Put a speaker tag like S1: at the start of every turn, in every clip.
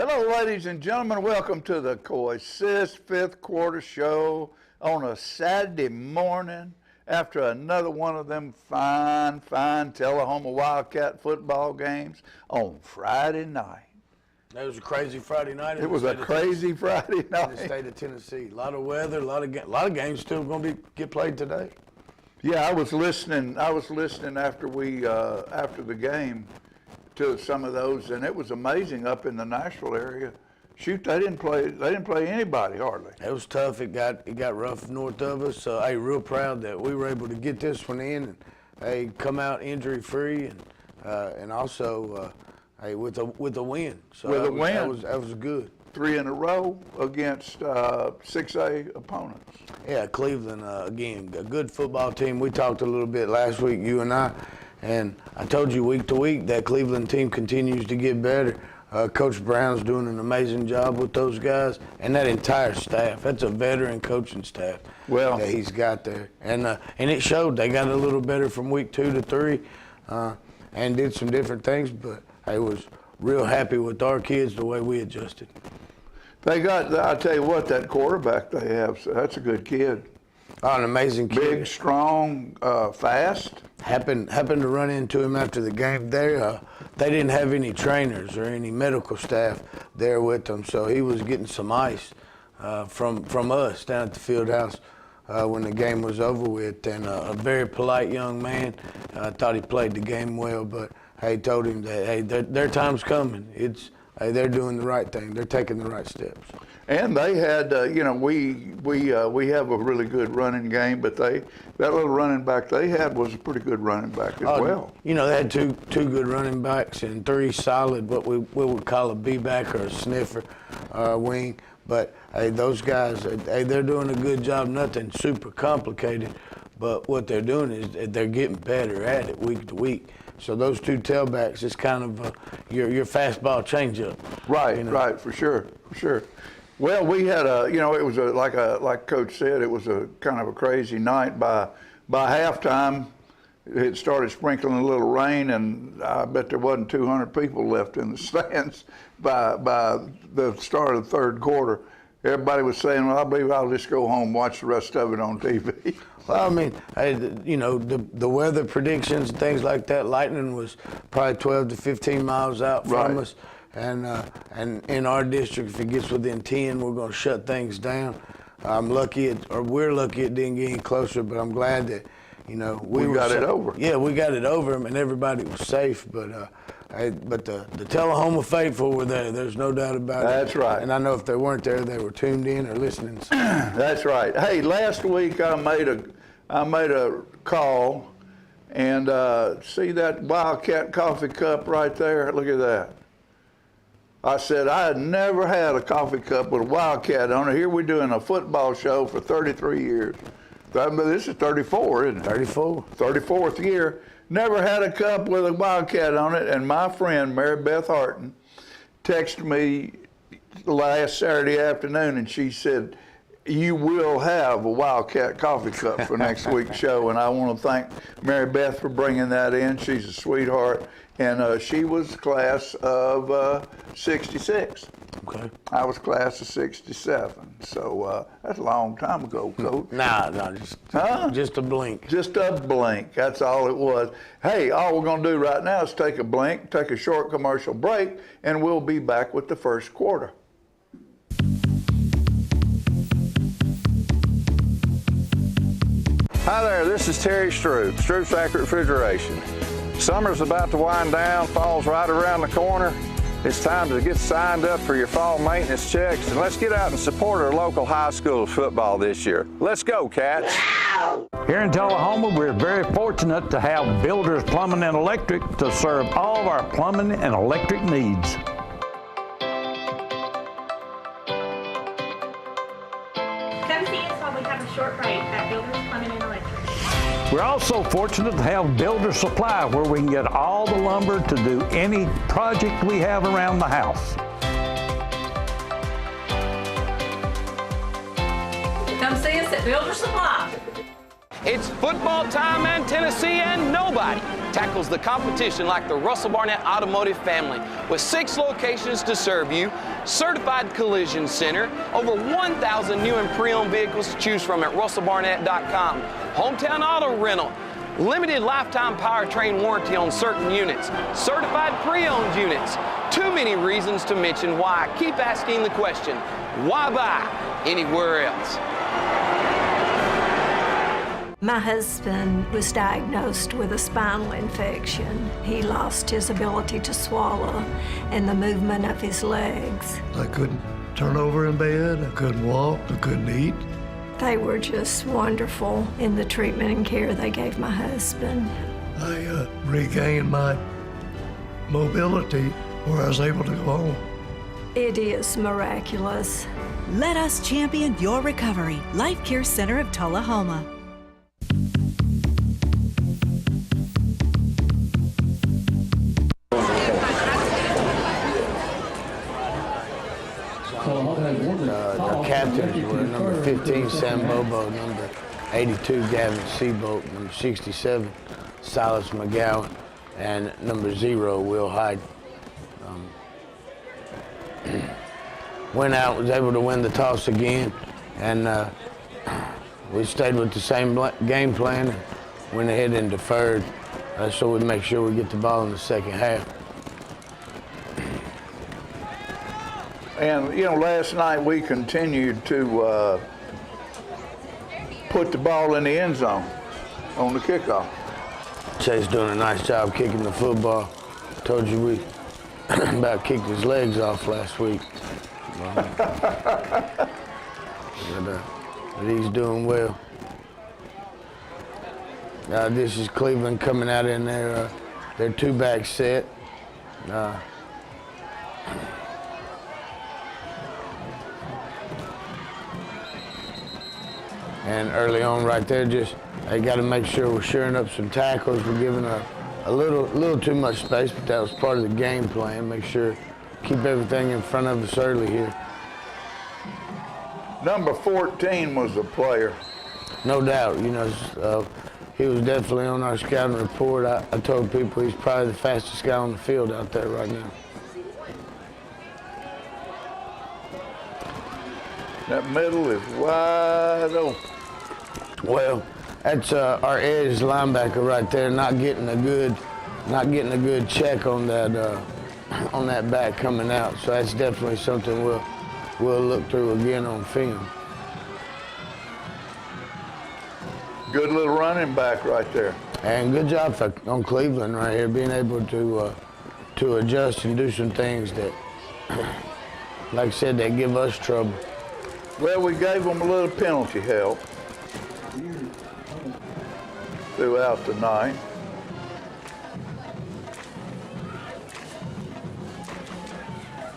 S1: Hello, ladies and gentlemen. Welcome to the Coy Sisk fifth quarter show on a Saturday morning after another one of them fine Tullahoma Wildcat football games on Friday night.
S2: It was a crazy Friday night.
S1: It was a crazy Friday night
S2: in the state of Tennessee. A lot of weather, a lot of games still going to get played today.
S1: Yeah, I was listening after the game to some of those, and it was amazing up in the Nashville area. Shoot, they didn't play anybody hardly.
S2: It was tough. It got rough north of us. So hey, real proud that we were able to get this one in and hey, come out injury free and also hey, with a win. So
S1: with a win,
S2: that was good.
S1: 3 in a row against 6A opponents.
S2: Yeah, Cleveland again, a good football team. We talked a little bit last week, you and I. And I told you week to week that Cleveland team continues to get better. Coach Brown's doing an amazing job with those guys and that entire staff. That's a veteran coaching staff that he's got there. And it showed. They got a little better from week 2 to 3 and did some different things, but I was real happy with our kids the way we adjusted.
S1: I'll tell you what, that quarterback they have, so that's a good kid.
S2: Oh, an amazing kid.
S1: Big, strong, fast.
S2: Happened to run into him after the game. They didn't have any trainers or any medical staff there with them, so he was getting some ice from us down at the field house when the game was over with. And a very polite young man. I thought he played the game well, but I told him that hey, their time's coming. They're doing the right thing. They're taking the right steps.
S1: And they had, we have a really good running game, but that little running back they had was a pretty good running back as well.
S2: You know, they had two good running backs and 3 solid, what we would call a B-back or a sniffer wing. But hey, those guys, they're doing a good job. Nothing super complicated, but what they're doing is they're getting better at it week to week. So those 2 tailbacks is kind of your fastball changeup.
S1: Right, you know? Right, for sure. Well, we had it was like Coach said, it was a kind of a crazy night. By halftime, it started sprinkling a little rain, and I bet there wasn't 200 people left in the stands by the start of the third quarter. Everybody was saying, well, I believe I'll just go home and watch the rest of it on TV.
S2: Well, I mean, the weather predictions and things like that, lightning was probably 12 to 15 miles out from us. And in our district, if it gets within 10, we're going to shut things down. We're lucky it didn't get any closer, but I'm glad that, we got it over. Yeah, we got it over, and everybody was safe. But the Tullahoma faithful were there. There's no doubt about it.
S1: That's right.
S2: And I know if they weren't there, they were tuned in or listening.
S1: That's right. Hey, last week I made a call, and see that Wildcat coffee cup right there? Look at that. I said I had never had a coffee cup with a Wildcat on it. Here we're doing a football show for 33 years. This is 34, isn't it?
S2: 34.
S1: 34th year. Never had a cup with a Wildcat on it. And my friend, Mary Beth Harton, texted me last Saturday afternoon, and she said, you will have a Wildcat coffee cup for next week's show. And I want to thank Mary Beth for bringing that in. She's a sweetheart. And she was class of 66.
S2: Okay.
S1: I was class of 67. So that's a long time ago, Coach.
S2: Just a blink.
S1: Just a blink. That's all it was. Hey, all we're going to do right now is take a short commercial break, and we'll be back with the first quarter.
S3: Hi there, this is Terry Stroop, Stroop's Accurate Refrigeration. Summer's about to wind down, fall's right around the corner. It's time to get signed up for your fall maintenance checks, and let's get out and support our local high school football this year. Let's go, Cats.
S4: Here in Tullahoma, we're very fortunate to have Builders Plumbing and Electric to serve all of our plumbing and electric needs.
S5: Come see us while we have a short break at Builders Plumbing and Electric.
S4: We're also fortunate to have Builder Supply, where we can get all the lumber to do any project we have around the house.
S5: Come see us at Builder Supply.
S6: It's football time in Tennessee, and nobody tackles the competition like the Russell Barnett Automotive family with 6 locations to serve you, certified collision center, over 1,000 new and pre-owned vehicles to choose from at russellbarnett.com, hometown auto rental, limited lifetime powertrain warranty on certain units, certified pre-owned units. Too many reasons to mention why I keep asking the question, why buy anywhere else?
S7: My husband was diagnosed with a spinal infection. He lost his ability to swallow and the movement of his legs.
S8: I couldn't turn over in bed, I couldn't walk, I couldn't eat.
S7: They were just wonderful in the treatment and care they gave my husband.
S8: I regained my mobility where I was able to go home.
S7: It is miraculous.
S9: Let us champion your recovery. Life Care Center of Tullahoma.
S2: The captains were number 15, Sam Bobo, number 82, Gavin Seabolt, number 67, Silas McGowan, and number 0, Will Hyde. Went out, was able to win the toss again, and we stayed with the same game plan and went ahead and deferred so we make sure we get the ball in the second half.
S1: And, you know, last night we continued to put the ball in the end zone on the kickoff.
S2: Chase doing a nice job kicking the football. Told you we about kicked his legs off last week. But he's doing well. This is Cleveland coming out in their 2-back set. And early on right there, just they got to make sure we're shoring up some tackles. We're giving a little too much space, but that was part of the game plan. Make sure keep everything in front of us early here.
S1: Number 14 was the player.
S2: No doubt, you know, he was definitely on our scouting report. I told people he's probably the fastest guy on the field out there right now.
S1: That middle is wide open.
S2: Well, that's our edge linebacker right there, not getting a good check on that back coming out. So that's definitely something we'll look through again on film.
S1: Good little running back right there.
S2: And good job on Cleveland right here, being able to adjust and do some things that, like I said, they give us trouble.
S1: Well, we gave them a little penalty help throughout the night.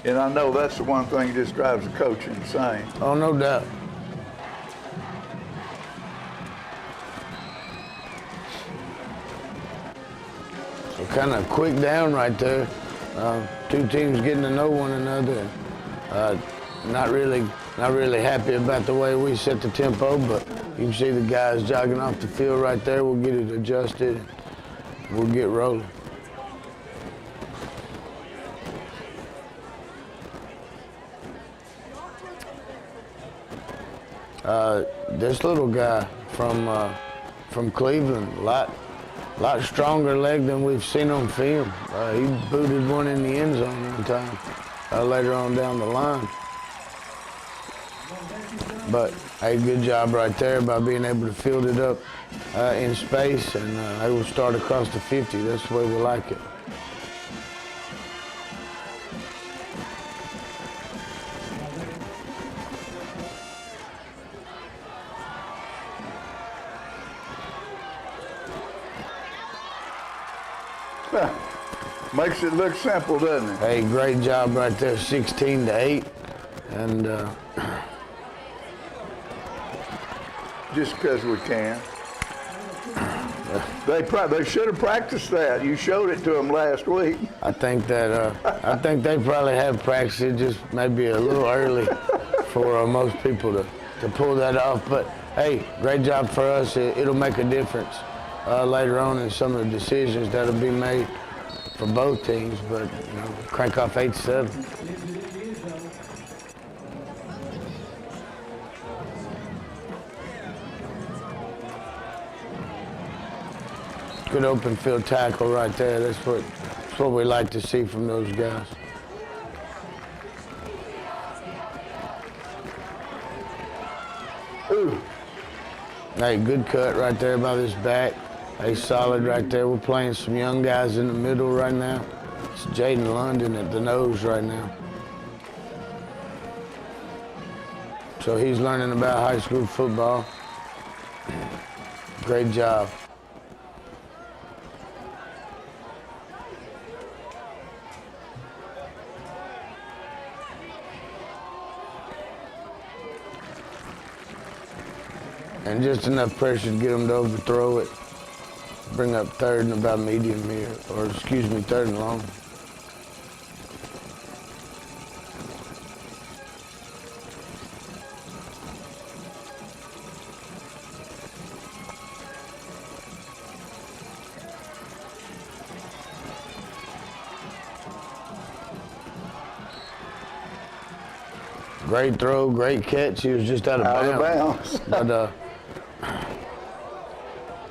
S1: And I know that's the one thing that just drives the coach insane.
S2: Oh, no doubt. So kind of quick down right there. Two teams getting to know one another. Not really happy about the way we set the tempo, but you can see the guys jogging off the field right there. We'll get it adjusted. We'll get rolling. This little guy from Cleveland, a lot stronger leg than we've seen on film. He booted one in the end zone one time later on down the line. But a good job right there by being able to field it up in space, and they will start across the 50. That's the way we like it.
S1: Makes it look simple, doesn't it?
S2: Hey, great job right there, 16-8, and
S1: just because we can. They should have practiced that. You showed it to them last week.
S2: I think that I think they probably have practiced it just maybe a little early for most people to pull that off. But hey, great job for us. It'll make a difference later on in some of the decisions that'll be made for both teams, but you know, crank off 8-7. Good open field tackle right there. That's what we like to see from those guys.
S1: Ooh.
S2: Hey, good cut right there by this back. Hey, solid right there. We're playing some young guys in the middle right now. It's Jaden London at the nose right now. So he's learning about high school football. Great job. And just enough pressure to get them to overthrow it. Bring up third and about medium here, or excuse me, third and long. Great throw, great catch. He was just out of bounds. But,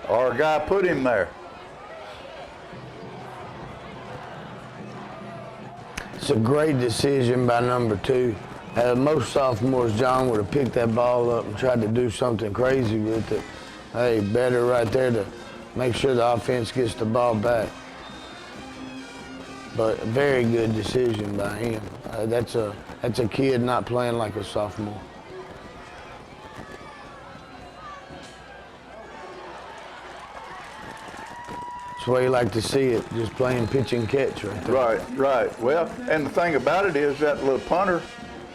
S1: our guy put him there.
S2: It's a great decision by number 2. Most sophomores, John, would have picked that ball up and tried to do something crazy with it. Hey, better right there to make sure the offense gets the ball back. But a very good decision by him. That's a kid not playing like a sophomore. That's the way you like to see it, just playing pitch and catch right there.
S1: Right. Well, and the thing about it is that little punter,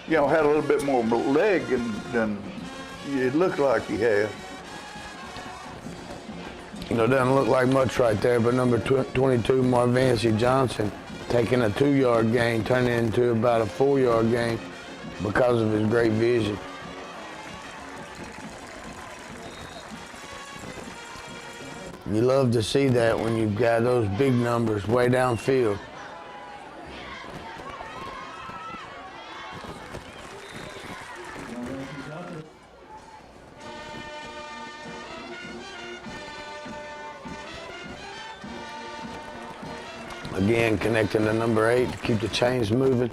S1: you know, had a little bit more leg than it looked like he had.
S2: You know, it doesn't look like much right there, but number 22, Marvancy Johnson, taking a 2-yard gain, turning it into about a 4-yard gain because of his great vision. You love to see that when you've got those big numbers way downfield. Again, connecting to number 8 to keep the chains moving.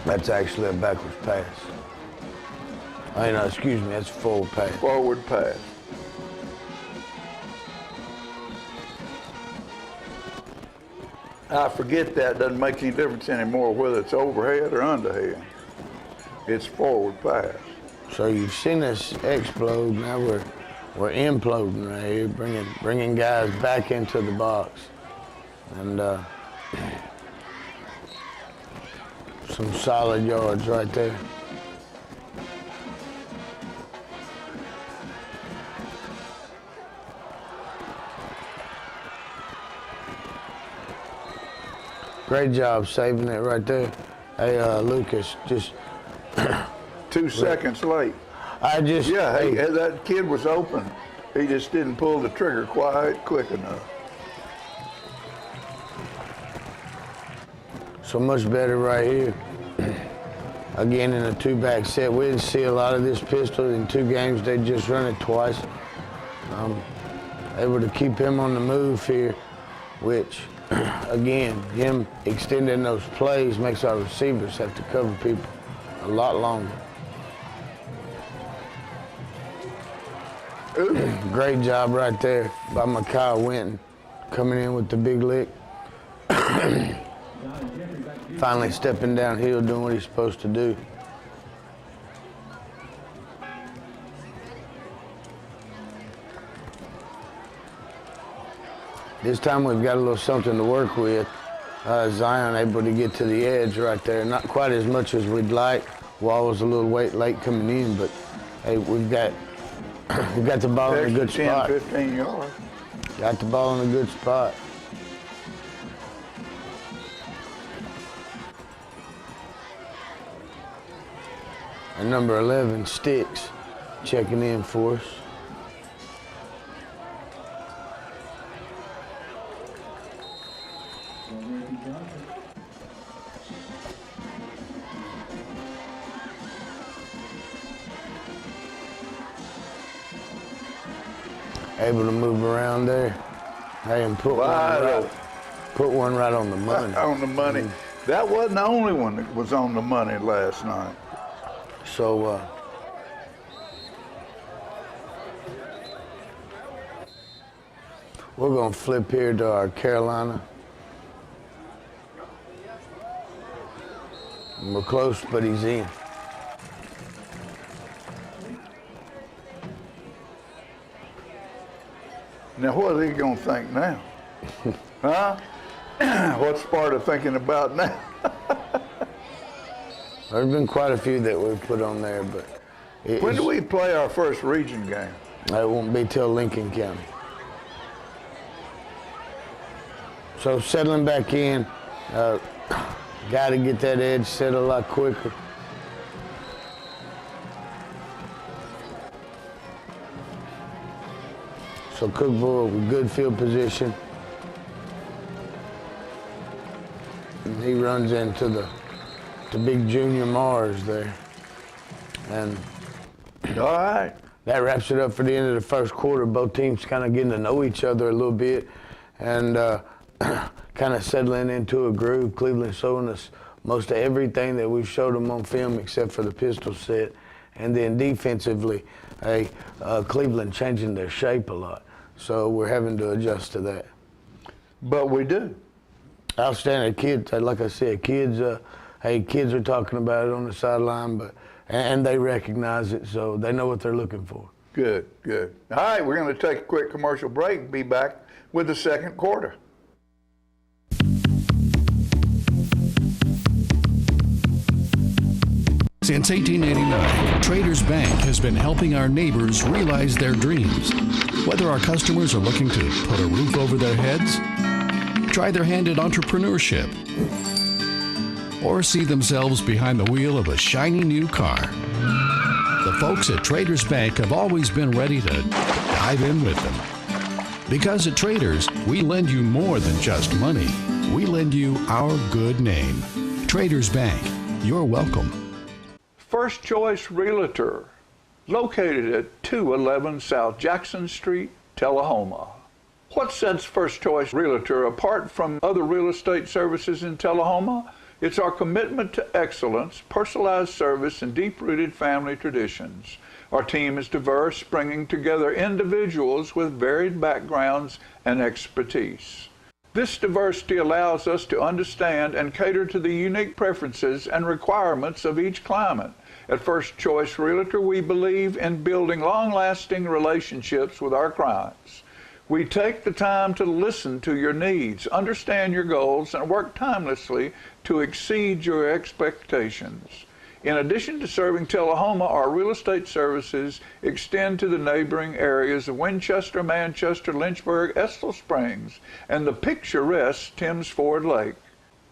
S2: That's actually a backwards pass. I mean, excuse me, that's a forward pass.
S1: Forward pass. I forget that. Doesn't make any difference anymore whether it's overhead or underhead. It's forward pass.
S2: So you've seen us explode. Now we're imploding right here, bringing guys back into the box, and some solid yards right there. Great job saving it right there. Hey, Lucas, just
S1: 2 seconds late.
S2: Yeah,
S1: hey, that kid was open. He just didn't pull the trigger quite quick enough.
S2: So much better right here. Again, in a 2-back set. We didn't see a lot of this pistol in 2 games. They just run it twice. Able to keep him on the move here, which, again, him extending those plays makes our receivers have to cover people a lot longer. Great job right there by Mekhi Winton, coming in with the big lick. Finally stepping downhill, doing what he's supposed to do. This time we've got a little something to work with. Zion able to get to the edge right there. Not quite as much as we'd like. Wall was a little late coming in, but hey, we've got the ball in a good spot.
S1: 10, 15 yards.
S2: Got the ball in a good spot. And number 11, Sticks, checking in for us. Able to move around there. Hey, and put one right on the money.
S1: On the money. That wasn't the only one that was on the money last night.
S2: So, we're gonna flip here to our Carolina. We're close, but he's in.
S1: Now, what are they gonna think now? Huh? What's Sparta thinking about now?
S2: There's been quite a few that we've put on there, but
S1: When do we play our first region game?
S2: It won't be till Lincoln County. So settling back in, got to get that edge set a lot quicker. So Cookville with good field position. And he runs into the big junior Mars there. And
S1: All right.
S2: that wraps it up for the end of the first quarter. Both teams kind of getting to know each other a little bit and kind of settling into a groove. Cleveland showing us most of everything that we've showed them on film except for the pistol set. And then defensively, Cleveland changing their shape a lot. So we're having to adjust to that.
S1: But we do.
S2: Outstanding kids, like I said, kids are talking about it on the sideline, and they recognize it, so they know what they're looking for.
S1: Good, good. All right, we're going to take a quick commercial break and be back with the second quarter.
S10: Since 1889, Traders Bank has been helping our neighbors realize their dreams. Whether our customers are looking to put a roof over their heads, try their hand at entrepreneurship, or see themselves behind the wheel of a shiny new car, the folks at Traders Bank have always been ready to dive in with them. Because at Traders, we lend you more than just money. We lend you our good name. Traders Bank, you're welcome.
S1: First Choice Realtor, located at 211 South Jackson Street, Tullahoma. What sets First Choice Realtor apart from other real estate services in Tullahoma? It's our commitment to excellence, personalized service, and deep-rooted family traditions. Our team is diverse, bringing together individuals with varied backgrounds and expertise. This diversity allows us to understand and cater to the unique preferences and requirements of each client. At First Choice Realtor, we believe in building long-lasting relationships with our clients. We take the time to listen to your needs, understand your goals, and work tirelessly to exceed your expectations. In addition to serving Tullahoma, our real estate services extend to the neighboring areas of Winchester, Manchester, Lynchburg, Estill Springs, and the picturesque Thames Ford Lake.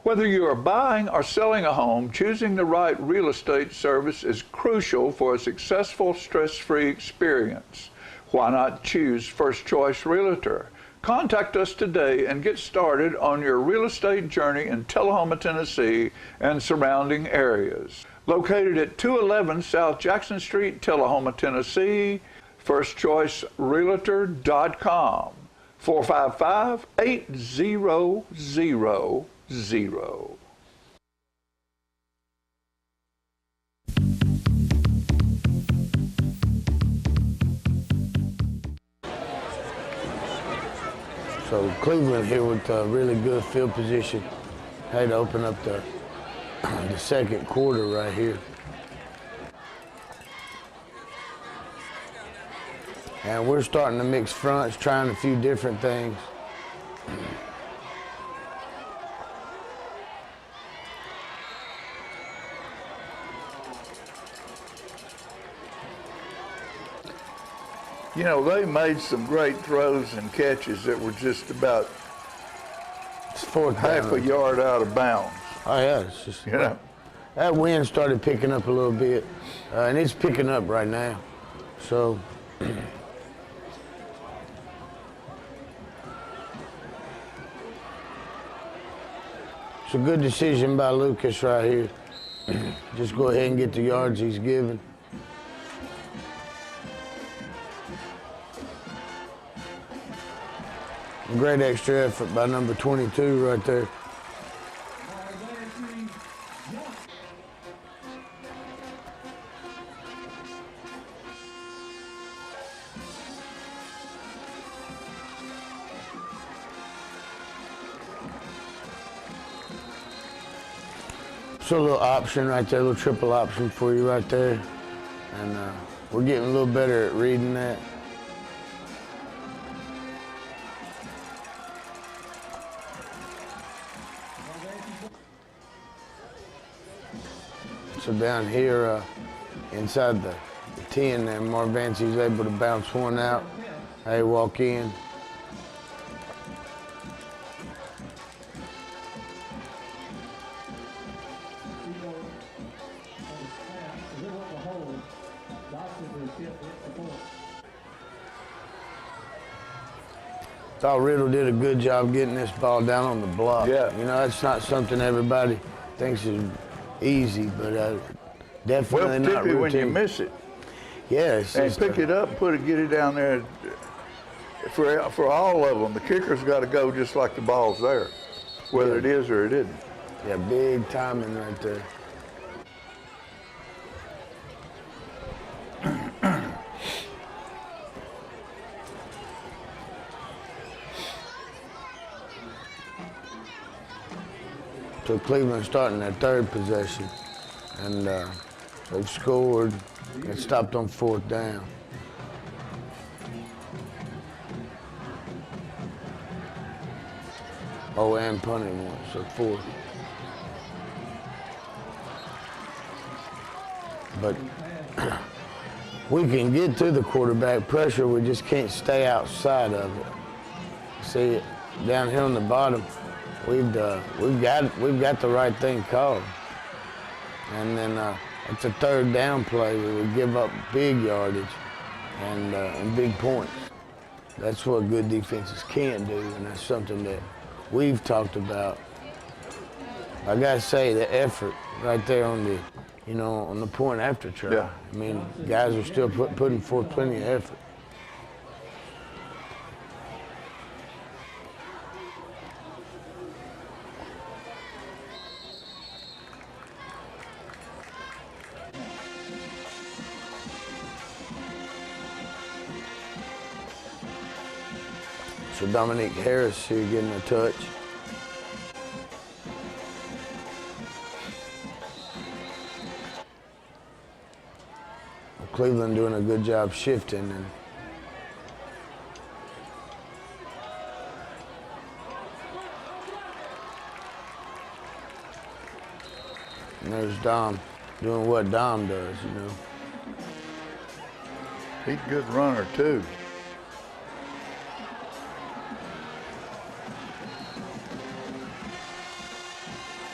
S1: Whether you are buying or selling a home, choosing the right real estate service is crucial for a successful, stress-free experience. Why not choose First Choice Realtor? Contact us today and get started on your real estate journey in Tullahoma, Tennessee and surrounding areas. Located at 211 South Jackson Street, Tullahoma, Tennessee, firstchoicerealtor.com, 455-8000.
S2: So Cleveland here with a really good field position. Had to open up the second quarter right here. And we're starting to mix fronts, trying a few different things.
S1: You know, they made some great throws and catches that were just about half a yard out of bounds.
S2: Oh yeah, it's just
S1: You know,
S2: that wind started picking up a little bit, and it's picking up right now. So it's a good decision by Lucas right here. Just go ahead and get the yards he's given. Great extra effort by number 22 right there. So a little option right there, a little triple option for you right there. And we're getting a little better at reading that. So down here inside the 10 there, Marvanci's able to bounce one out. They walk in. Thought Riddle did a good job getting this ball down on the block.
S1: Yeah.
S2: You know, that's not something everybody thinks is easy, but definitely
S1: Well,
S2: not
S1: particularly when you
S2: routine.
S1: miss it.
S2: Yeah, it's
S1: And
S2: just
S1: pick it up and get it down there. For all of them, the kicker's got to go just like the ball's there, whether it is or it isn't.
S2: Yeah, big timing right there. So Cleveland starting their third possession, and they've scored and stopped on fourth down. Oh, and punting one, so fourth. But we can get to the quarterback pressure, we just can't stay outside of it. See, down here on the bottom, we've got the right thing called. And then it's a third down play where we give up big yardage and big points. That's what good defenses can't do, and that's something that we've talked about. I gotta say, the effort right there on the, on the point after try.
S1: Yeah.
S2: I mean, guys are still putting forth plenty of effort. So Dominique Harris here getting a touch. Cleveland doing a good job shifting. And there's Dom doing what Dom does,
S1: He's a good runner, too.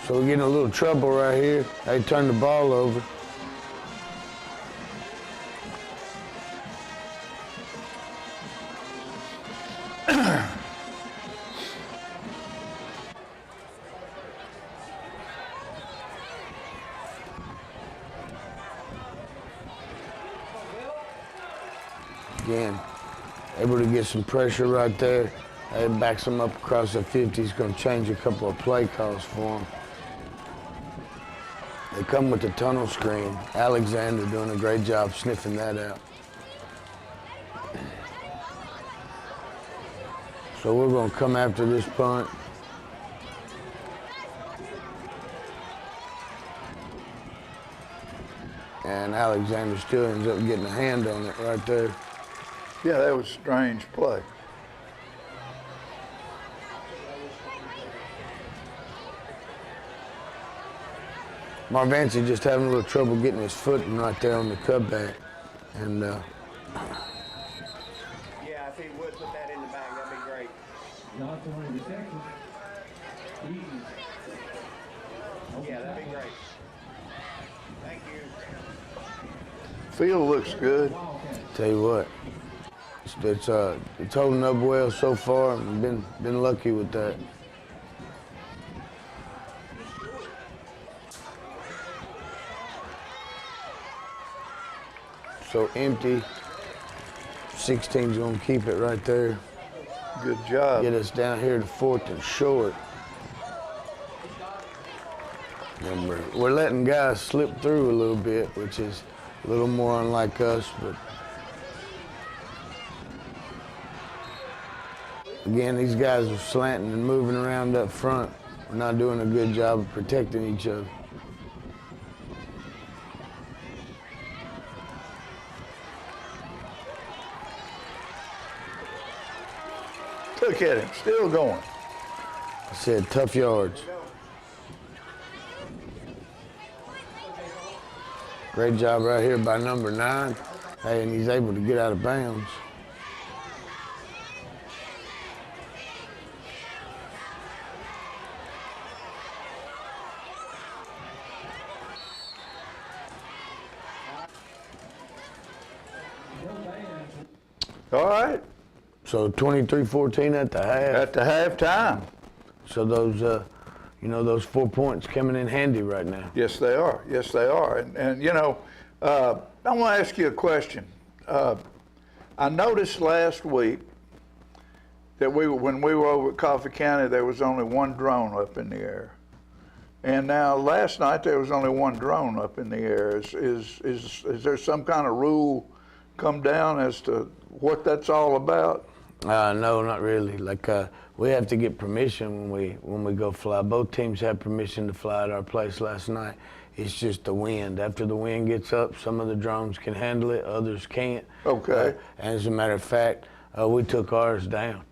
S2: So we're getting a little trouble right here. They turned the ball over. Again, able to get some pressure right there. It backs them up across the 50. He's going to change a couple of play calls for them. They come with the tunnel screen. Alexander doing a great job sniffing that out. So we're going to come after this punt. And Alexander still ends up getting a hand on it right there.
S1: Yeah, that was a strange play.
S2: Marvanci just having a little trouble getting his footing right there on the cutback. And
S11: yeah, if he would put that in the bag, that'd be great. Yeah, that'd be great. Thank you.
S1: Field looks good.
S2: Tell you what, it's holding up well so far. And been lucky with that. So empty. 16's gonna keep it right there.
S1: Good job.
S2: Get us down here to 4th and short. And we're letting guys slip through a little bit, which is a little more unlike us, but again, these guys are slanting and moving around up front. We're not doing a good job of protecting each other.
S1: Look at him, still going.
S2: I said tough yards. Great job right here by number 9. Hey, and he's able to get out of bounds.
S1: All right.
S2: So 23-14 at the half.
S1: At the halftime.
S2: So those, those 4 points coming in handy right now.
S1: Yes, they are. Yes, they are. And you know, I want to ask you a question. I noticed last week that when we were over at Coffee County, there was only one drone up in the air. And now last night there was only one drone up in the air. Is there some kind of rule come down as to what that's all about?
S2: No, not really. Like we have to get permission when we go fly. Both teams have permission to fly at our place last night. It's just the wind. After the wind gets up, some of the drones can handle it, others can't.
S1: Okay.
S2: And as a matter of fact, we took ours down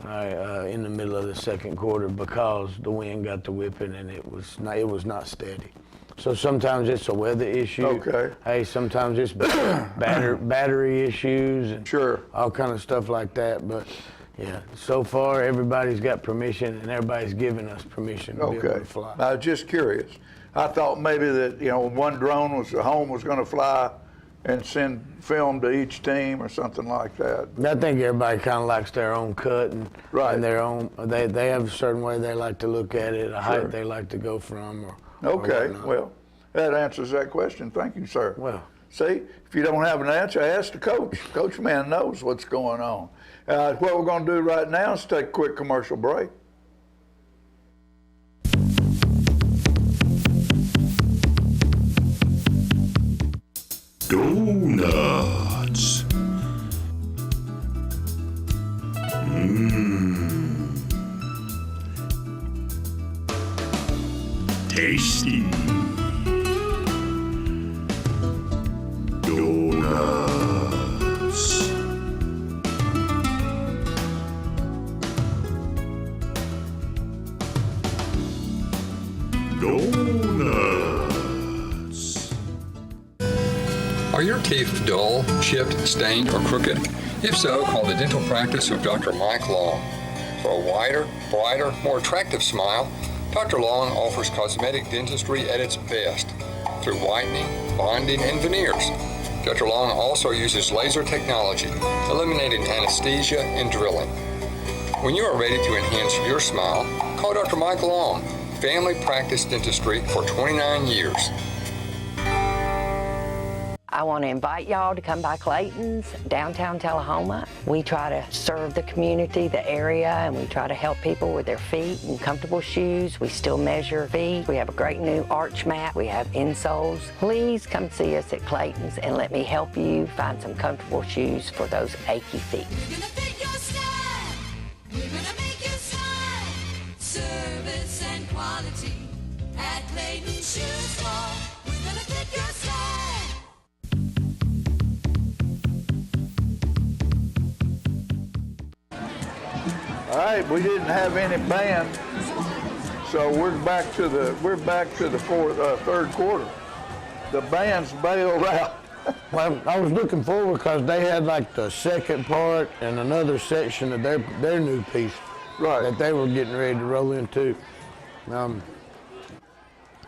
S2: in the middle of the second quarter because the wind got to whipping and it was not steady. So sometimes it's a weather issue.
S1: Okay.
S2: Hey, sometimes it's battery issues and
S1: sure,
S2: all kind of stuff like that. But yeah, so far everybody's got permission and everybody's giving us permission to be able to fly.
S1: I was just curious. I thought maybe that one drone was going to fly and send film to each team or something like that.
S2: I think everybody kind of likes their own cut and their own. They have a certain way they like to look at it, a height they like to go from.
S1: Okay, well, that answers that question. Thank you, sir.
S2: Well,
S1: see, if you don't have an answer, ask the coach. Coach man knows what's going on. What we're going to do right now is take a quick commercial break.
S12: Donuts. Tasty. Donuts. Donuts.
S13: Are your teeth dull, chipped, stained, or crooked? If so, call the dental practice of Dr. Mike Long. For a wider, brighter, more attractive smile, Dr. Long offers cosmetic dentistry at its best through whitening, bonding, and veneers. Dr. Long also uses laser technology, eliminating anesthesia and drilling. When you are ready to enhance your smile, call Dr. Mike Long, family practice dentistry for 29 years.
S14: I want to invite y'all to come by Clayton's, downtown Tullahoma. We try to serve the community, the area, and we try to help people with their feet and comfortable shoes. We still measure feet. We have a great new arch mat. We have insoles. Please come see us at Clayton's and let me help you find some comfortable shoes for those achy feet.
S15: We're gonna fit your style. We're gonna make you smile. Service and quality at Clayton's Shoe Store. We're gonna fit your style.
S1: All right, we didn't have any band, so we're back to the third quarter. The band's bailed out.
S2: Well, I was looking forward because they had like the second part and another section of their new piece that they were getting ready to roll into.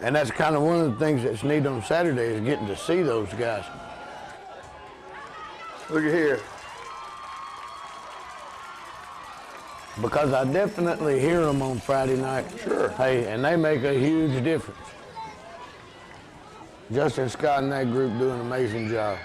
S2: And that's kind of one of the things that's neat on Saturday is getting to see those guys.
S1: Look at here.
S2: Because I definitely hear them on Friday night.
S1: Sure.
S2: Hey, and they make a huge difference. Justin Scott and that group do an amazing job.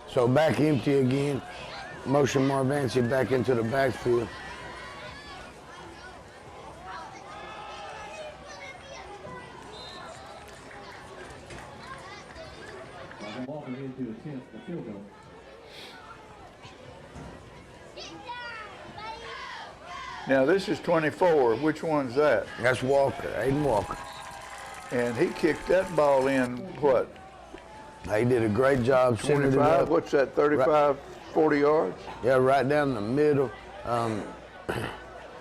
S2: So back empty again. Motion Marvancy back into the backfield.
S1: Now this is 24. Which one's that?
S2: That's Walker, Aiden Walker.
S1: And he kicked that ball in, what?
S2: He did a great job sending it
S1: 25,
S2: up.
S1: what's that, 35, 40 yards?
S2: Yeah, right down the middle.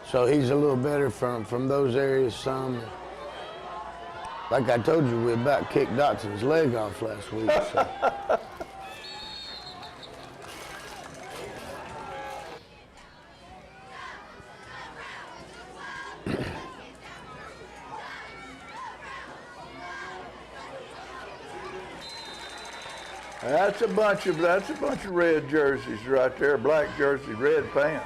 S2: So he's a little better from those areas some. Like I told you, we about kicked Dotson's leg off last week. So.
S1: That's a bunch of red jerseys right there, black jersey, red pants.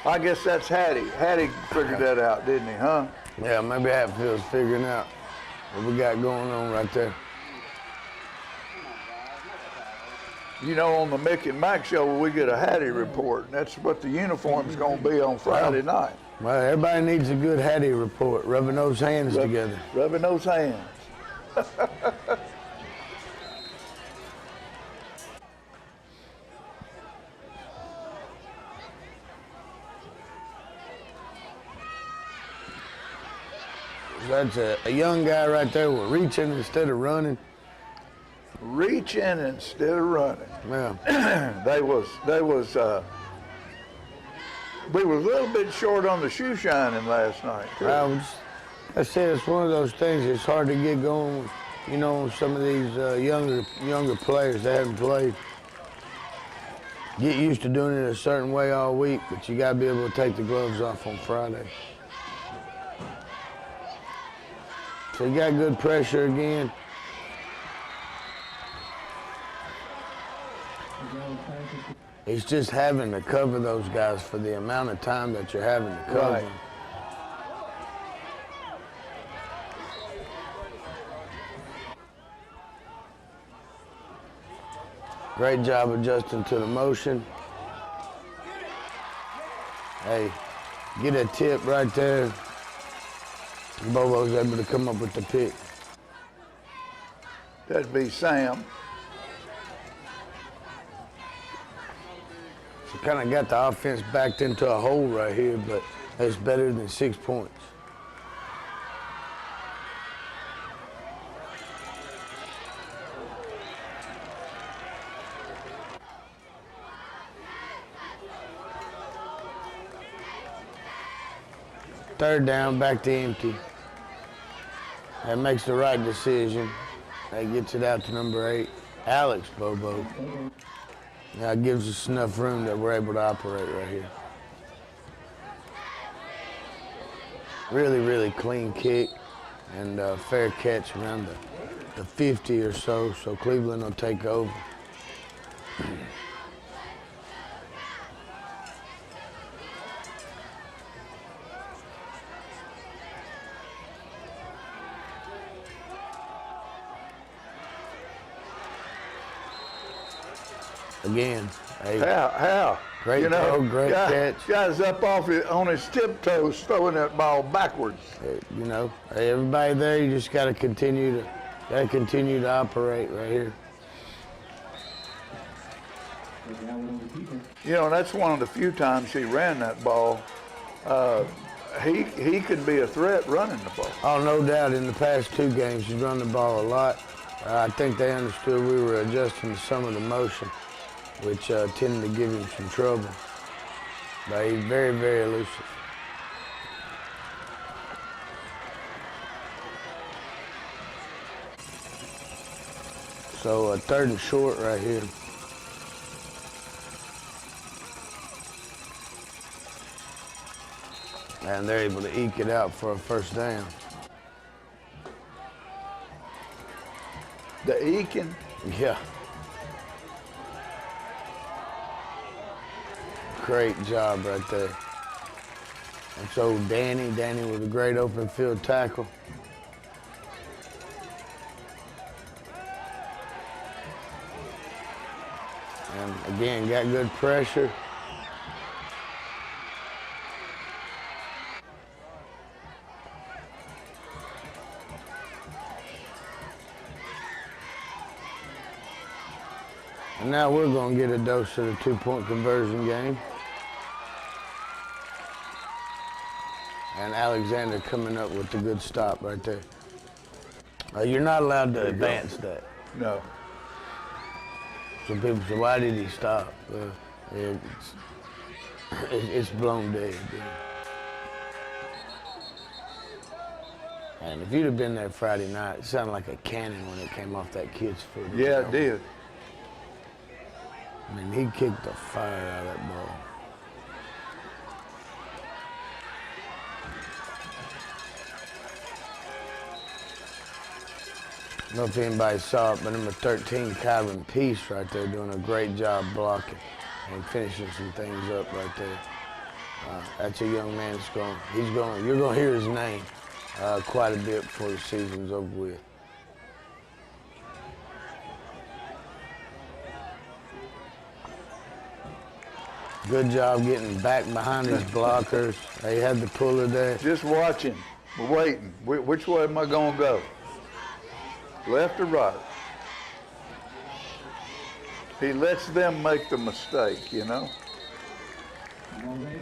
S1: I guess that's Hattie. Hattie figured that out, didn't he, huh?
S2: Yeah, maybe Hatfield's figuring out what we got going on right there.
S1: You know, on the Mick and Mike show, we get a Hattie report, and that's what the uniform's going to be on Friday night.
S2: Well, everybody needs a good Hattie report, rubbing those hands together.
S1: Rubbing those hands.
S2: That's a young guy right there with reaching instead of running.
S1: Reaching instead of running.
S2: Yeah.
S1: We was a little bit short on the shoe shining last night, too.
S2: I said it's one of those things. It's hard to get going with, you know, some of these younger players that haven't played. Get used to doing it a certain way all week, but you got to be able to take the gloves off on Friday. So you got good pressure again. It's just having to cover those guys for the amount of time that you're having to cover them. Great job adjusting to the motion. Hey, get a tip right there. Bobo's able to come up with the pick.
S1: That'd be Sam.
S2: So kind of got the offense backed into a hole right here, but that's better than 6 points. Third down, back to empty. That makes the right decision. That gets it out to number 8, Alex Bobo. Now it gives us enough room that we're able to operate right here. Really, really clean kick and fair catch around the 50 or so Cleveland will take over. Again, hey,
S1: How?
S2: Great throw, great catch.
S1: Guy's up on his tiptoes throwing that ball backwards.
S2: You know, hey, everybody there, you just got to continue to operate right here.
S1: You know, that's one of the few times he ran that ball. He could be a threat running the ball.
S2: Oh, no doubt. In the past 2 games, he's run the ball a lot. I think they understood we were adjusting to some of the motion, which tended to give him some trouble. But he's very, very elusive. So 3rd and short right here. And they're able to eke it out for a 1st down.
S1: The eking?
S2: Yeah. Great job right there. And so Danny with a great open field tackle. And again, got good pressure. And now we're going to get a dose of the 2-point conversion game. And Alexander coming up with the good stop right there. You're not allowed to advance that.
S1: No.
S2: So people say, why did he stop? It's blown dead. Dude. And if you'd have been there Friday night, it sounded like a cannon when it came off that kid's foot.
S1: Yeah, it did.
S2: I mean, he kicked the fire out of that ball. I don't know if anybody saw it, but number 13, Kyron Peace right there doing a great job blocking and finishing some things up right there. That's a young man that's you're going to hear his name quite a bit before the season's over with. Good job getting back behind his blockers. They had the puller there.
S1: Just watching, waiting. Which way am I going to go? Left or right? He lets them make the mistake, you know?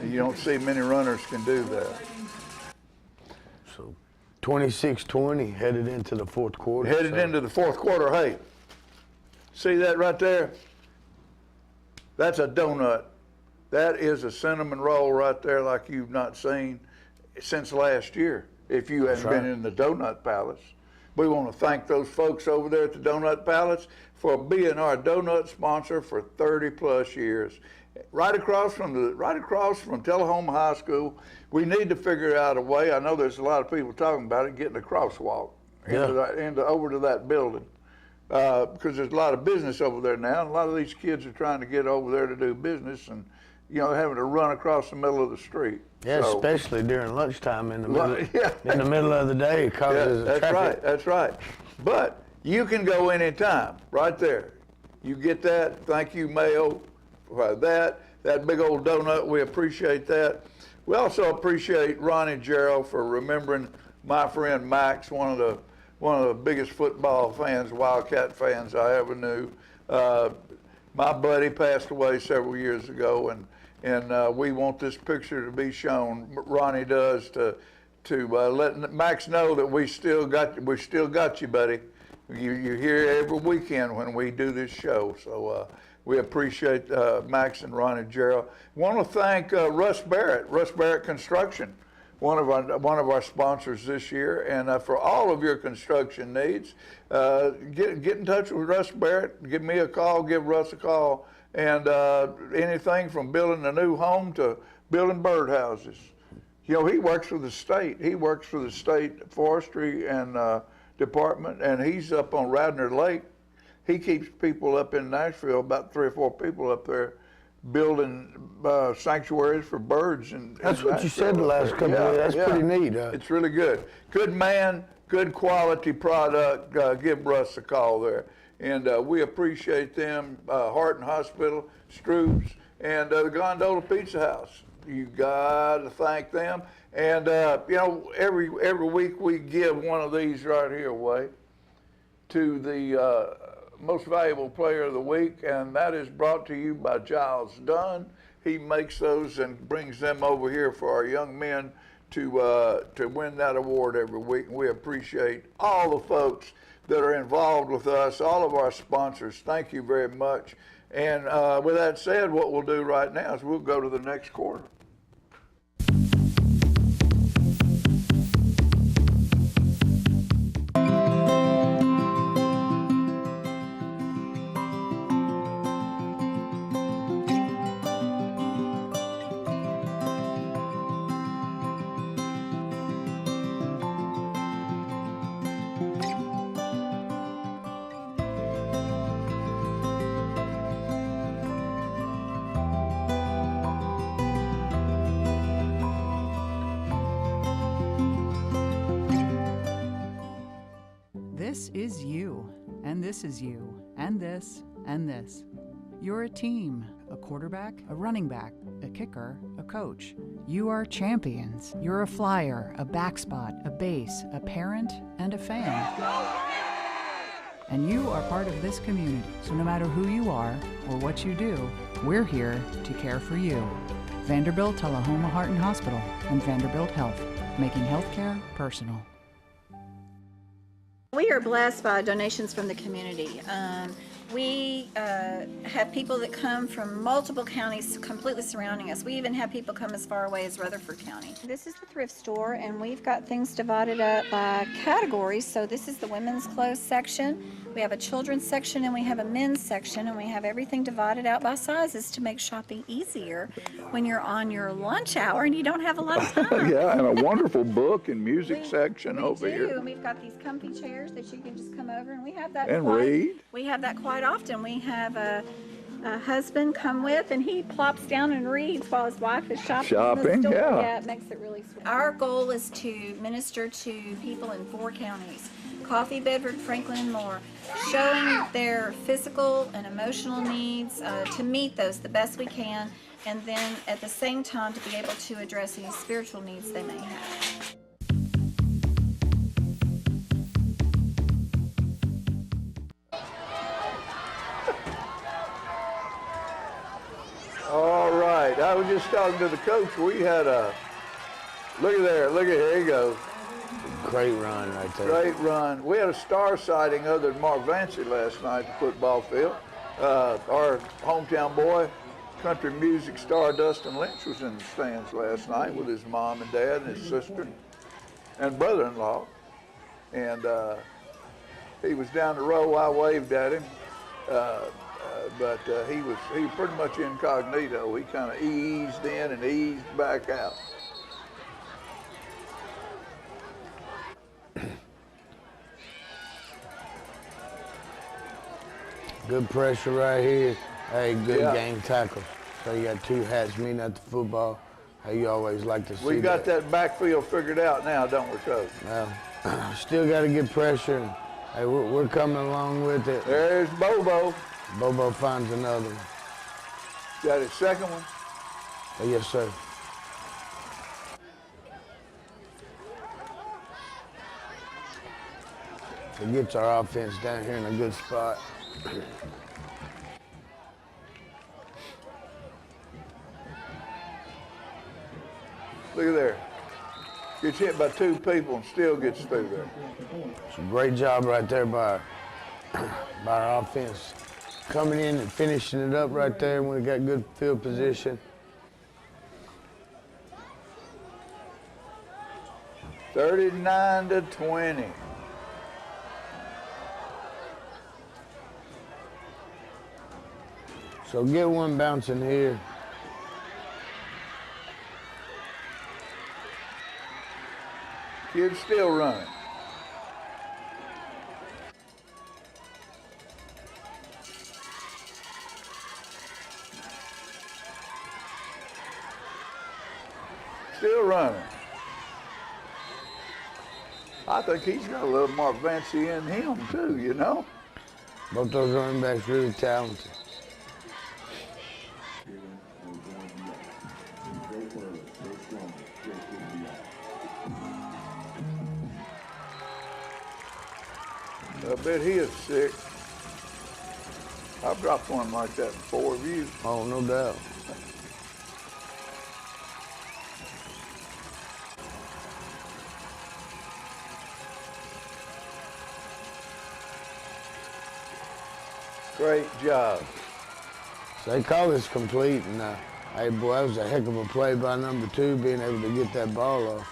S1: You don't see many runners can do that.
S2: So 26-20, headed into the 4th quarter.
S1: Headed into the 4th quarter. Hey, see that right there? That's a donut. That is a cinnamon roll right there like you've not seen since last year, if you haven't been in the Donut Palace. We want to thank those folks over there at the Donut Palace for being our donut sponsor for 30+ years. Right across from Tullahoma High School, we need to figure out a way. I know there's a lot of people talking about it, getting a crosswalk over to that building. Because there's a lot of business over there now, and a lot of these kids are trying to get over there to do business, and having to run across the middle of the street.
S2: Yeah, so, especially during lunchtime in the middle, in the middle of the day, it causes traffic.
S1: That's right. But you can go anytime, right there. You get that. Thank you, Mayo, for that big old donut. We appreciate that. We also appreciate Ronnie Jarrell for remembering my friend Max, one of the biggest football fans, Wildcat fans I ever knew. My buddy passed away several years ago, and we want this picture to be shown. Ronnie does to let Max know that we still got you, buddy. You're here every weekend when we do this show. So we appreciate Max and Ronnie Jarrell. Want to thank Russ Barrett Construction, one of our sponsors this year, and for all of your construction needs, get in touch with Russ Barrett. Give me a call. Give Russ a call. And anything from building a new home to building birdhouses. He works for the state. He works for the state forestry and department, and he's up on Radnor Lake. He keeps people up in Nashville, about 3 or 4 people up there, building sanctuaries for birds.
S2: That's what you said the last couple of days. That's pretty neat.
S1: It's really good. Good man, good quality product. Give Russ a call there. And we appreciate them, Horton Hospital, Stroop's, and the Gondola Pizza House. You got to thank them. And, every week we give one of these right here away to the most valuable player of the week, and that is brought to you by Giles Dunn. He makes those and brings them over here for our young men to win that award every week. And we appreciate all the folks that are involved with us, all of our sponsors. Thank you very much. And with that said, what we'll do right now is we'll go to the next quarter.
S16: This is you, and this is you, and this, and this. You're a team, a quarterback, a running back, a kicker, a coach. You are champions. You're a flyer, a back spot, a base, a parent, and a fan. And you are part of this community, so no matter who you are or what you do, we're here to care for you. Vanderbilt Tullahoma Heart and Hospital and Vanderbilt Health, making healthcare personal.
S17: We are blessed by donations from the community. We have people that come from multiple counties completely surrounding us. We even have people come as far away as Rutherford County. This is the thrift store, and we've got things divided up by categories. So this is the women's clothes section. We have a children's section, and we have a men's section, and we have everything divided out by sizes to make shopping easier when you're on your lunch hour and you don't have a lot of time.
S1: Yeah, and a wonderful book and music section over
S17: We do,
S1: here.
S17: and we've got these comfy chairs that you can just come over, and we have that
S1: And
S17: quite,
S1: read.
S17: We have that quite often. We have a husband come with, and he plops down and reads while his wife is shopping.
S1: Shopping,
S17: in the store.
S1: yeah.
S17: Yeah, it makes it really sweet. Our goal is to minister to people in 4 counties: Coffee, Bedford, Franklin, and more, showing their physical and emotional needs, to meet those the best we can, and then at the same time to be able to address any spiritual needs they may have.
S1: All right, I was just talking to the coach. We had a, look at there, look at here he goes.
S2: Great run right there.
S1: Great run. We had a star sighting other than Mark Vancy last night at the football field. Our hometown boy, country music star Dustin Lynch, was in the stands last night with his mom and dad and his sister and brother-in-law. And he was down the row. I waved at him. But he was pretty much incognito. He kind of eased in and eased back out.
S2: Good pressure right here. Hey, good
S1: Yeah.
S2: game tackle. So you got 2 hats meeting at the football. Hey, you always like to see
S1: We got
S2: that.
S1: that backfield figured out now, don't we, Coach?
S2: Now, still got to get pressure. And, hey, we're coming along with it.
S1: There's Bobo.
S2: Bobo finds another one.
S1: Got his second one?
S2: Yes, sir. It gets our offense down here in a good spot.
S1: Look at there. Gets hit by 2 people and still gets through there.
S2: It's a great job right there by our offense. Coming in and finishing it up right there when we got good field position.
S1: 39-20.
S2: So get one bouncing here.
S1: Kid's still running. Still running. I think he's got a little Mark Vancy in him too, you know?
S2: Both those running backs really talented.
S1: I bet he is sick. I've dropped one like that before of you.
S2: Oh, no doubt.
S1: Great job.
S2: So they call this complete, and hey, boy, that was a heck of a play by number 2, being able to get that ball off.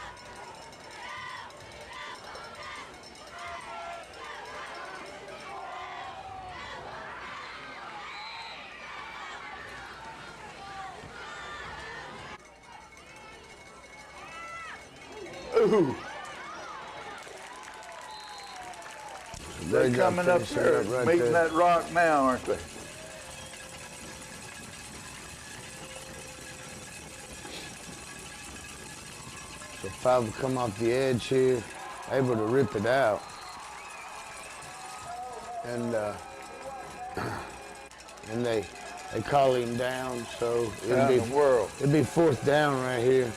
S1: Ooh. They're coming up there, meeting that rock now, aren't they?
S2: So 5 will come off the edge here, able to rip it out. and they call him down, so
S1: Down the world.
S2: it'd be 4th down right here.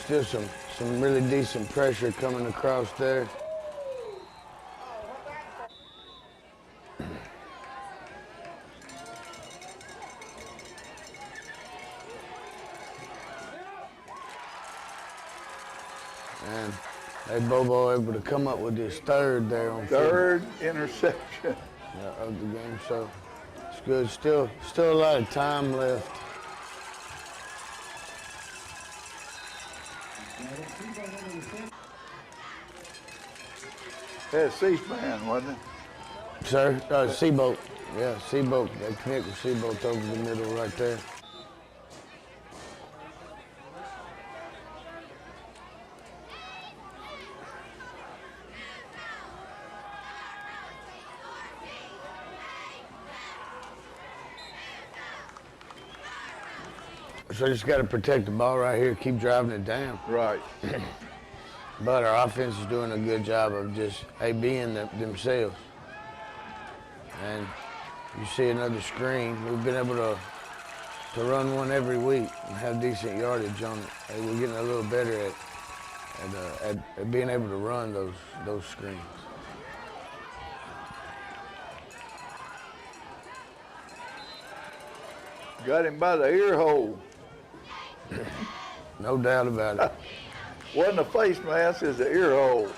S2: Still some really decent pressure coming across there. And they Bobo able to come up with his 3rd there on
S1: 3rd interception.
S2: of the game, so it's good. Still a lot of time left.
S1: That's C-SPAN, wasn't it?
S2: Sir, Seabolt. Yeah, Seabolt. They connect with Seabolt over the middle right there. So just got to protect the ball right here, keep driving it down.
S1: Right.
S2: But our offense is doing a good job of just being themselves. And you see another screen. We've been able to run one every week and have decent yardage on it. We're getting a little better at being able to run those screens.
S1: Got him by the ear hole.
S2: No doubt about it.
S1: Wasn't a face mask, it's the ear hole.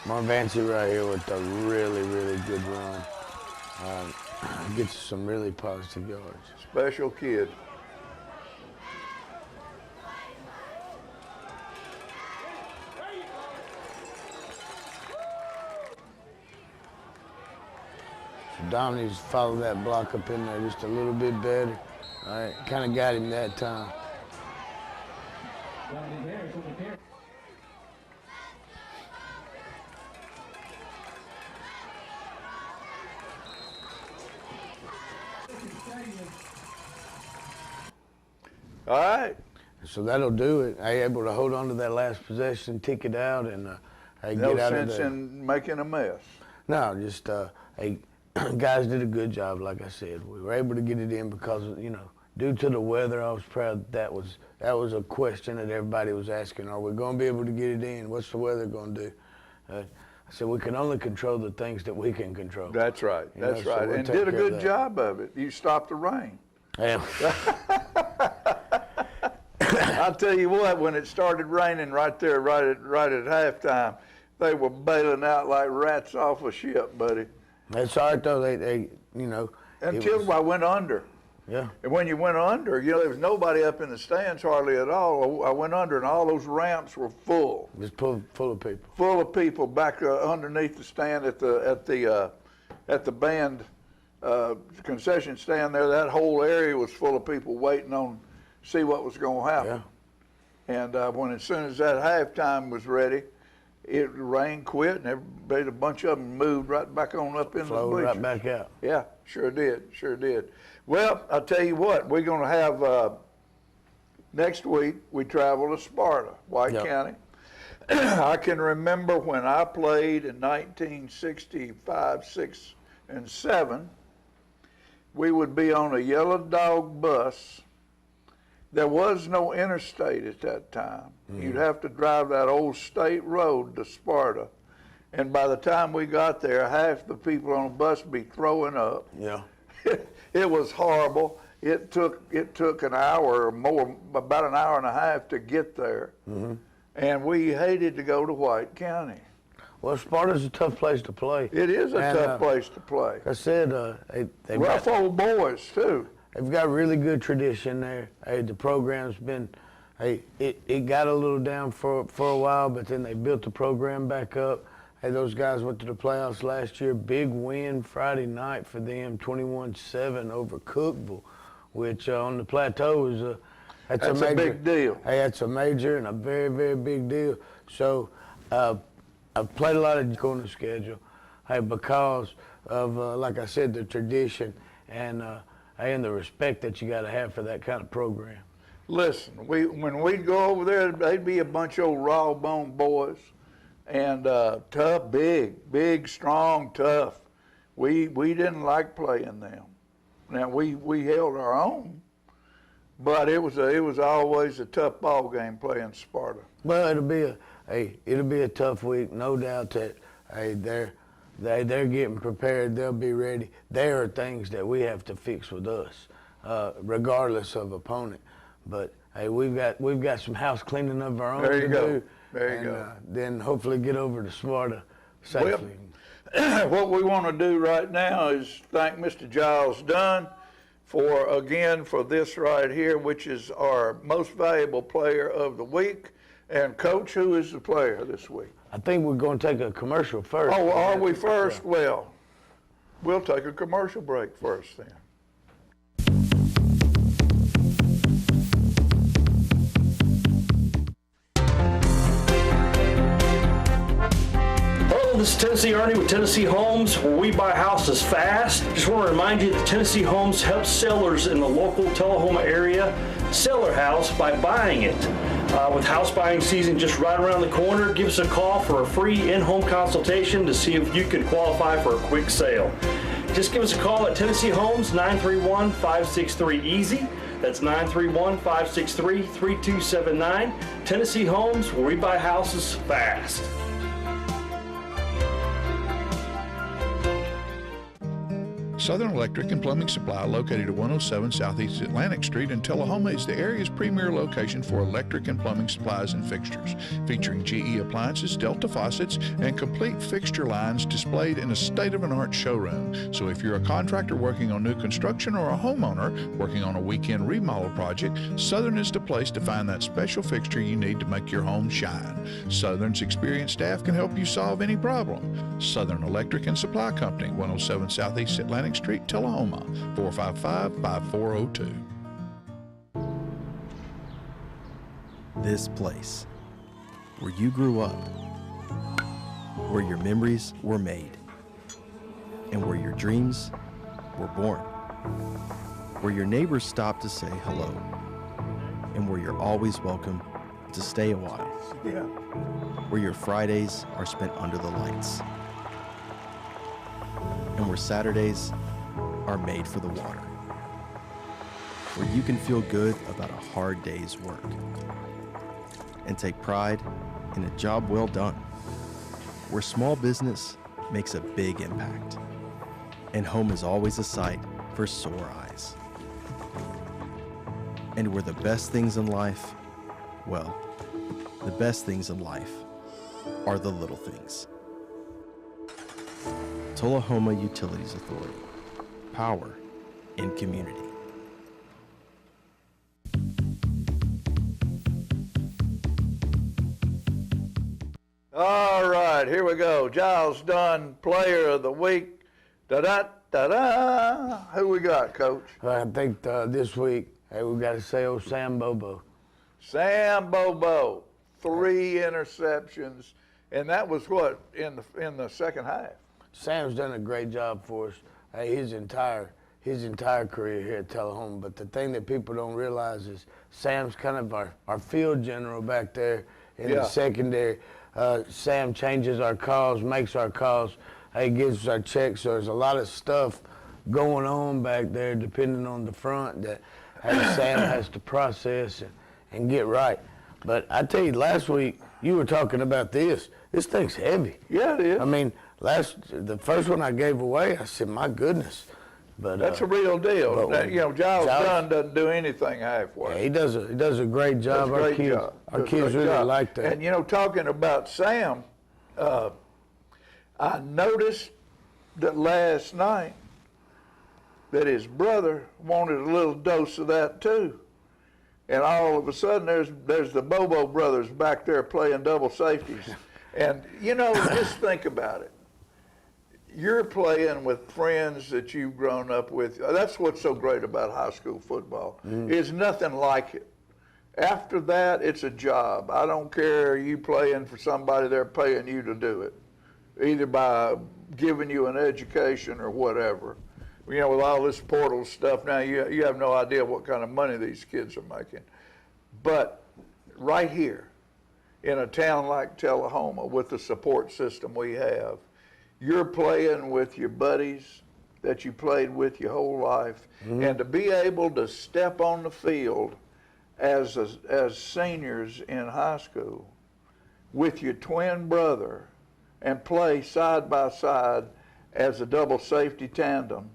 S2: Marvancy right here with a really, really good run. Gets some really positive yards.
S1: Special kid.
S2: So Dom needs to follow that block up in there just a little bit better. All right, kind of got him that time.
S1: All right.
S2: So that'll do it. Able to hold on to that last possession, tick it out, and get
S1: No
S2: out of
S1: sense
S2: there.
S1: in making a mess.
S2: No, just guys did a good job. Like I said, we were able to get it in because due to the weather. I was proud that was a question that everybody was asking. Are we going to be able to get it in? What's the weather going to do? I said we can only control the things that we can control.
S1: That's right. That's
S2: so
S1: right.
S2: we'll
S1: And
S2: take
S1: did a
S2: care of
S1: good
S2: that.
S1: job of it. You stopped the rain.
S2: Yeah.
S1: I'll tell you what, when it started raining right there, right at halftime, they were bailing out like rats off a ship, buddy.
S2: That's all right, though. They
S1: Until I went under.
S2: Yeah.
S1: And when you went under, there was nobody up in the stands hardly at all. I went under, and all those ramps were full.
S2: Just full of people.
S1: Full of people back underneath the stand at the band concession stand there. That whole area was full of people waiting on see what was going to happen. Yeah. And as soon as that halftime was ready, the rain quit, and everybody, a bunch of them moved right back on up in the bleachers.
S2: Right back out.
S1: Yeah, sure did. Well, I'll tell you what, we're going to have, next week, we travel to Sparta, White County. I can remember when I played in 1965, 6, and 7, we would be on a yellow dog bus. There was no interstate at that time. Mm-hmm. You'd have to drive that old state road to Sparta. And by the time we got there, half the people on the bus would be throwing up.
S2: Yeah.
S1: It was horrible. It took an hour or more, about an hour and a half to get there. Mm-hmm. And we hated to go to White County.
S2: Well, Sparta's a tough place to play.
S1: It is a tough place to play.
S2: Like I said, they
S1: rough old boys, too.
S2: They've got really good tradition there. The program's been, it got a little down for a while, but then they built the program back up. Those guys went to the playoffs last year. Big win Friday night for them, 21-7 over Cookeville, which on the plateau is that's a major,
S1: big deal.
S2: That's a major and a very, very big deal. So I've played a lot of on the schedule, because of, like I said, the tradition and the respect that you got to have for that kind of program.
S1: Listen, when we'd go over there, they'd be a bunch of old raw-boned boys, and tough, big, strong, tough. We didn't like playing them. Now we held our own, but it was always a tough ball game playing Sparta.
S2: Well, it'll be a tough week, no doubt that they're getting prepared. They'll be ready. There are things that we have to fix with us, regardless of opponent. But hey, we've got some house cleaning of our own
S1: There you
S2: to
S1: go.
S2: do.
S1: There you
S2: and,
S1: go.
S2: Then hopefully get over to Sparta safely.
S1: Well, what we want to do right now is thank Mr. Giles Dunn for this right here, which is our most valuable player of the week. And Coach, who is the player this week?
S2: I think we're going to take a commercial first.
S1: Oh, are we first? Well, we'll take a commercial break first then.
S18: Hello, this is Tennessee Ernie with Tennessee Homes, where we buy houses fast. Just want to remind you that Tennessee Homes helps sellers in the local Tullahoma area sell their house by buying it. With house buying season just right around the corner, give us a call for a free in-home consultation to see if you could qualify for a quick sale. Just give us a call at Tennessee Homes, 931-563-EASY. That's 931-563-3279. Tennessee Homes, where we buy houses fast.
S12: Southern Electric and Plumbing Supply, located at 107 Southeast Atlantic Street in Tullahoma, is the area's premier location for electric and plumbing supplies and fixtures, featuring GE appliances, Delta faucets, and complete fixture lines displayed in a state-of-the-art showroom. So if you're a contractor working on new construction or a homeowner working on a weekend remodel project, Southern is the place to find that special fixture you need to make your home shine. Southern's experienced staff can help you solve any problem. Southern Electric and Supply Company, 107 Southeast Atlantic Street, Tullahoma, 455-5402.
S19: This place, where you grew up, where your memories were made, and where your dreams were born, where your neighbors stop to say hello, and where you're always welcome to stay a while, where your Fridays are spent under the lights, and where Saturdays are made for the water, where you can feel good about a hard day's work and take pride in a job well done, where small business makes a big impact and home is always a sight for sore eyes, and where the best things in life, well, the best things in life are the little things. Tullahoma Utilities Authority. Power in community.
S1: All right, here we go. Giles Dunn, player of the week. Da-da-da-da. Who we got, Coach?
S2: I think this week, hey, we got to say old Sam Bobo.
S1: Sam Bobo, 3 interceptions, and that was what, in the second half?
S2: Sam's done a great job for us. Hey, his entire career here at Tullahoma. But the thing that people don't realize is Sam's kind of our field general back there in the secondary. Sam changes our calls, makes our calls. He gives us our checks. So there's a lot of stuff going on back there, depending on the front, that Sam has to process and get right. But I tell you, last week you were talking about this. This thing's heavy.
S1: Yeah, it is.
S2: I mean, the first one I gave away, I said, my goodness. But
S1: that's a real deal. Giles Dunn doesn't do anything halfway.
S2: Yeah, he does a great job. Our kids really like that.
S1: And talking about Sam, I noticed that last night that his brother wanted a little dose of that too. And all of a sudden there's the Bobo brothers back there playing double safeties. And just think about it. You're playing with friends that you've grown up with. That's what's so great about high school football. It's nothing like it. After that, it's a job. I don't care you playing for somebody, they're paying you to do it, either by giving you an education or whatever. With all this portal stuff now, you have no idea what kind of money these kids are making. But right here, in a town like Tullahoma with the support system we have. You're playing with your buddies that you played with your whole life, and to be able to step on the field as seniors in high school with your twin brother and play side by side as a double safety tandem,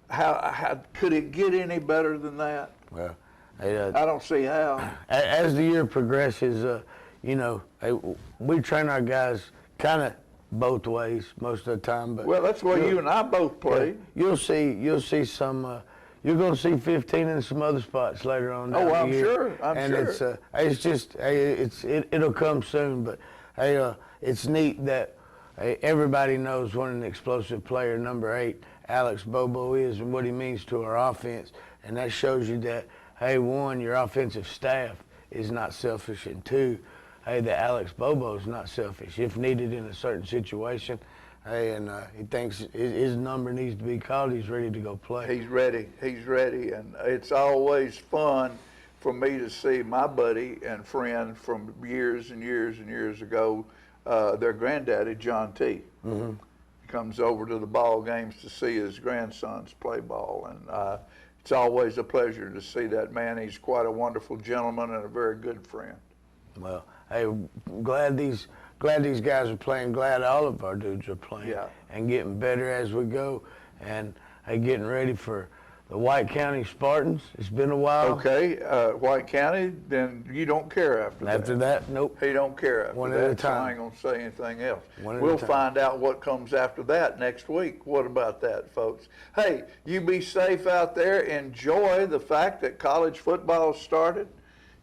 S1: how could it get any better than that?
S2: Well,
S1: I don't see how.
S2: As the year progresses, you know, we train our guys kind of both ways most of the time. But
S1: well, that's where you and I both play.
S2: You'll see some. You're going to see 15 in some other spots later on.
S1: Oh,
S2: down
S1: I'm
S2: the year.
S1: sure. I'm sure.
S2: It's just it'll come soon. But it's neat that everybody knows what an explosive player number 8 Alex Bobo is and what he means to our offense, and that shows you that. Hey, one, your offensive staff is not selfish, and two, hey, that Alex Bobo is not selfish. If needed in a certain situation, hey, and he thinks his number needs to be called, he's ready to go play.
S1: He's ready, and it's always fun for me to see my buddy and friend from years and years and years ago, their granddaddy, John T. Comes over to the ball games to see his grandsons play ball, and it's always a pleasure to see that man. He's quite a wonderful gentleman and a very good friend.
S2: Well, hey, glad these guys are playing. Glad all of our dudes are playing and getting better as we go, and hey, getting ready for the White County Spartans. It's been a while.
S1: Okay, White County, then you don't care after that.
S2: After that, nope.
S1: He don't care after
S2: One
S1: that,
S2: at a time.
S1: so I ain't gonna say anything else.
S2: One at
S1: We'll
S2: a time.
S1: find out what comes after that next week. What about that, folks? Hey, you be safe out there. Enjoy the fact that college football started.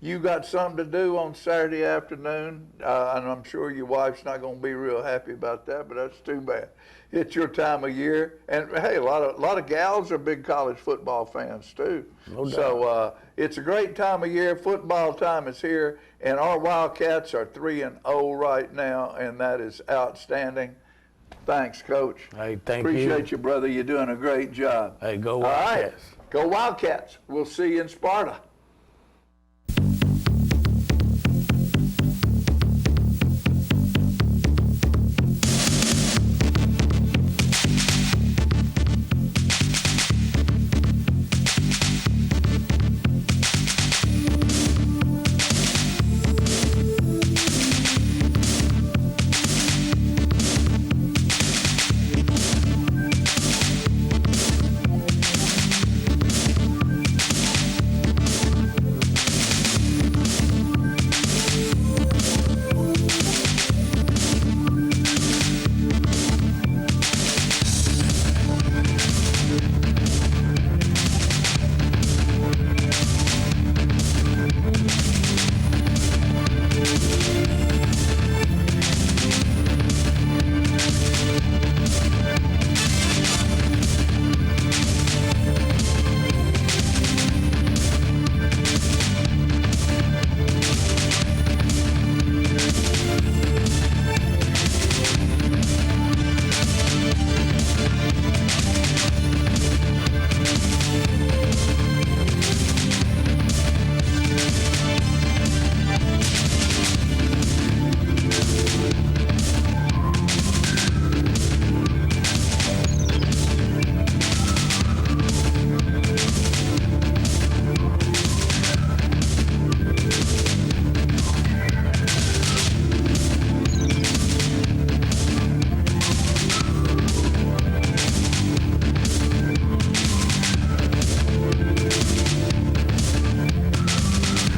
S1: You got something to do on Saturday afternoon, and I'm sure your wife's not going to be real happy about that, but that's too bad. It's your time of year, and hey, a lot of gals are big college football fans too.
S2: No doubt.
S1: So it's a great time of year. Football time is here, and our Wildcats are 3-0 right now, and that is outstanding. Thanks, Coach.
S2: Hey, thank you.
S1: Appreciate you, brother. You're doing a great job.
S2: Hey, go
S1: All right,
S2: Wildcats.
S1: go Wildcats. We'll see you in Sparta.